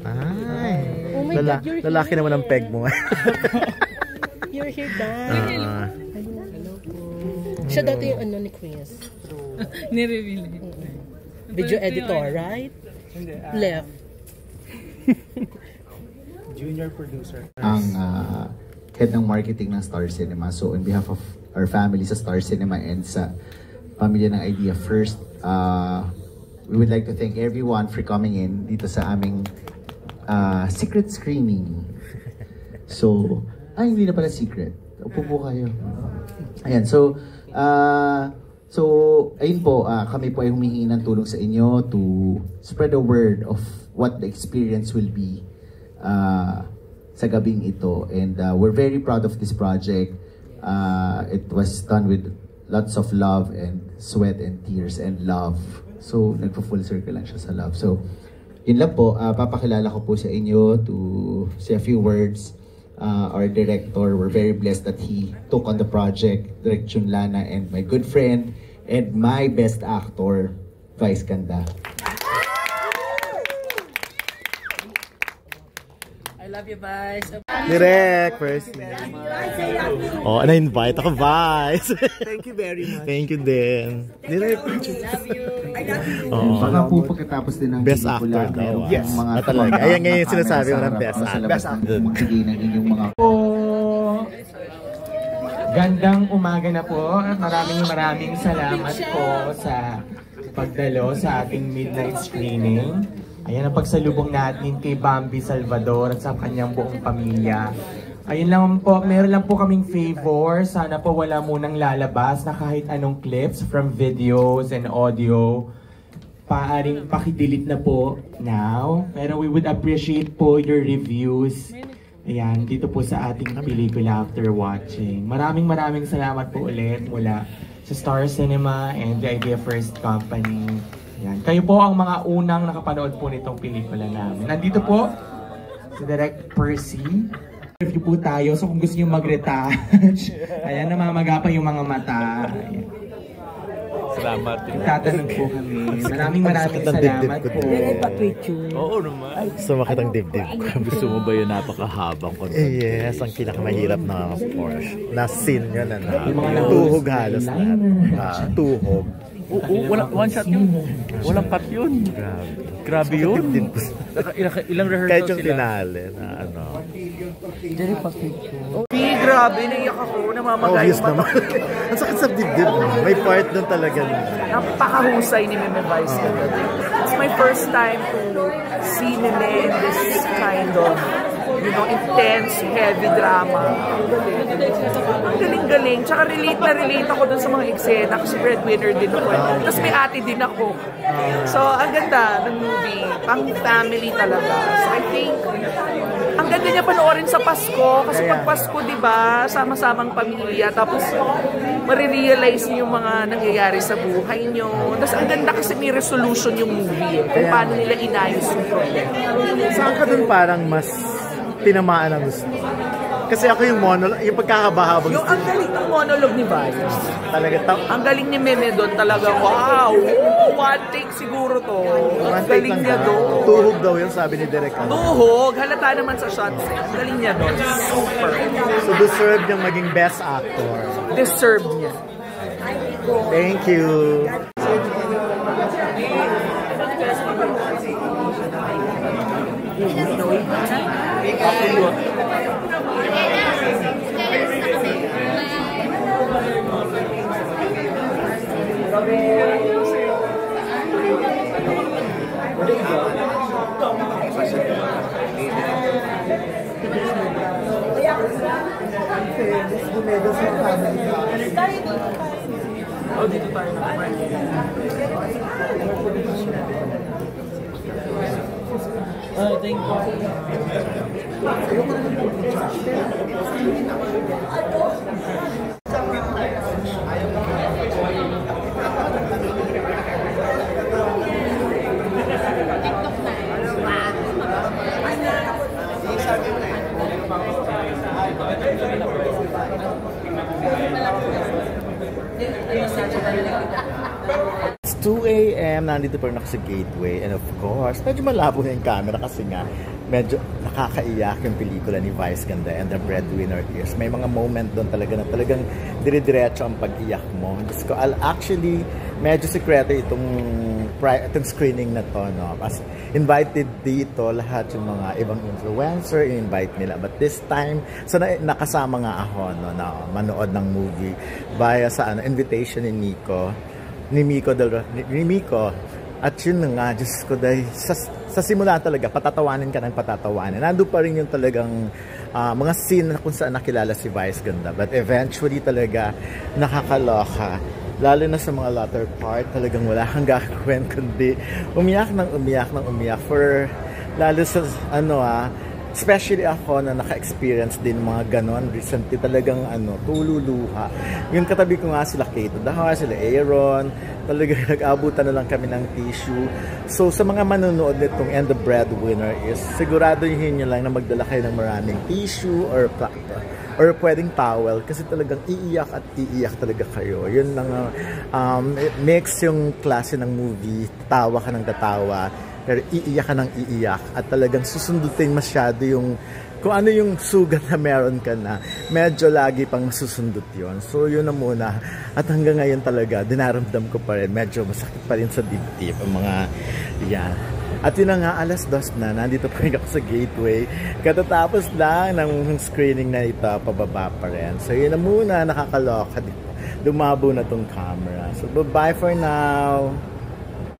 Ay. Oh my God, you're lalaki here. naman ang peg mo. You're here, Dad. Hello po. Siya dati yung ano ni Chris. Nireveal. Video editor, right? Left. Junior producer. Ang head ng marketing ng Star Cinema. So on behalf of our family sa Star Cinema and sa pamilya ng Idea First, we would like to thank everyone for coming in dito sa aming secret screening. So, hindi na pala secret. Upo po kayo. Ayan, so ayun po, kami po ay humihingi ng tulong sa inyo to spread the word of what the experience will be sa gabing ito. And we're very proud of this project. It was done with lots of love and sweat and tears and love. So, nagpo-full circle lang siya sa love. So, yun lang po, papakilala ko po sa inyo to say a few words. Our director, we're very blessed that he took on the project, Direk Chunlana, and my good friend, and my best actor, Vice Ganda. I love you, Vice. Direk, first. Oh, na-invite ako, Vice. Thank you very much. Thank you din. Direk. I love you. I love you. Baka po pagkatapos din ng Best actor daw. Yes. Mga talaga. Ayan ngayon yung sinasabi mo ng best actor. Best actor. Magbigay ng inyong mga... Gandang umaga na po at maraming salamat po sa pagdalo sa ating midnight screening. Ayan ang pagsalubong natin kay Bambi Salvador at sa kanyang buong pamilya. Ayun lang po, meron lang po kaming favor. Sana po wala munang lalabas na kahit anong clips from videos and audio. Paaring pakidelete na po now. Pero we would appreciate po your reviews. Ayan, dito po sa ating pelikula after watching. Maraming salamat po ulit mula sa Star Cinema and the Idea First Company. Ayan, kayo po ang mga unang nakapanood po nitong pelikula namin. Nandito po si Direk Percy. Review po tayo, so kung gusto nyo mag-retouch, ayan, namamaga pa yung mga mata. Ayan. Salamat. Tatanong po kami. Maraming salamat po. Oo naman. Sumakit ang dibdib ko. Gusto mo ba yun napakahabang konti? Yes, ang pinakamahirap na Porsche. Na scene yun, tuhog halos lahat. Tuhog. One shot yun. Walang cut yun. Grabe yun. Ilang rehearsal kahit yung sila? finale na ano. Grabe, naiyak ako. Namamagay Obvious naman. Ang sakit sa dibdib. May part doon talaga. Napakahusay ni Meme Vice. It's my first time to see Meme in this kind of, you know, intense, heavy drama. Ang galing-galing. Tsaka relate ako dun sa mga eksena kasi breadwinner din ako. Tapos may ate din ako. So, ang ganda ng movie. Pang family talaga. So, I think, ang ganda niya panoorin sa Pasko. Kasi pag Pasko, di ba, sama-samang pamilya. Tapos, marirealize niyo yung mga nangyayari sa buhay niyo. Tapos, ang ganda kasi may resolution yung movie. Kung paano nila inayos yung problema. Saan ka dun parang mas tinamaan ang gusto? Kasi ako yung monologue, yung pagkakabahabang yung ang galing ng monologue ni Vice. Talaga, ang galing ni Meme doon talaga, wow! One take siguro to. Ang galing niya doon. Tuhog daw yun, sabi ni Direk. Tuhog, halata naman sa shots. Ang galing niya doon. Super. So deserve niyang maging best actor. Deserve niya. Thank you. Oh, dito tayo na. Thank you. It's 2 a.m. time, nandito pa rin ako sa Gateway. And of course, medyo malabo na yung camera kasi nga, medyo nakakaiyak yung pelikula ni Vice Ganda and The Breadwinner Is. May mga moment doon talaga na talagang dire-diretso ang pag-iyak mo. Diyos ko, actually, medyo sekreto itong screening na to, no? As invited dito, lahat yung mga ibang influencer, i-invite nila. But this time, so nakasama nga ako, no, na manood ng movie via sa invitation ni Miko. At yun na nga, Diyos ko, dahil sa simula talaga, patatawanin ka ng patatawanin. Nandun pa rin yung talagang mga scene na kung saan nakilala si Vice Ganda. But eventually talaga, nakakaloka. Lalo na sa mga latter part, talagang wala kang gagawin kundi umiyak ng umiyak for, lalo sa especially ako na naka-experience din mga ganon recently, talagang tululuha. Yung katabi ko nga sila Kate Dahar, sila Aaron, talagang nag-abutan na lang kami ng tissue. So sa mga manonood nitong And The Breadwinner Is, sigurado yun lang na magdala kayo ng maraming tissue or pwedeng towel kasi talagang iiyak at iiyak talaga kayo. Yun lang, mix yung klase ng movie, tawa ka ng tatawa, pero iiyak ka ng iiyak at talagang susundutin masyado yung kung ano yung sugat na meron ka na, medyo lagi pang masusundot yun. So yun na muna. At hanggang ngayon talaga, dinaramdam ko pa rin, medyo masakit pa rin sa dibdib ang mga yan. At yun na nga, 2:00 na, nandito pa rin ako sa Gateway. Katatapos lang ng screening na ito, pababa pa rin. So yun na muna, nakakaloka. Dumabo na tong camera. So bye for now!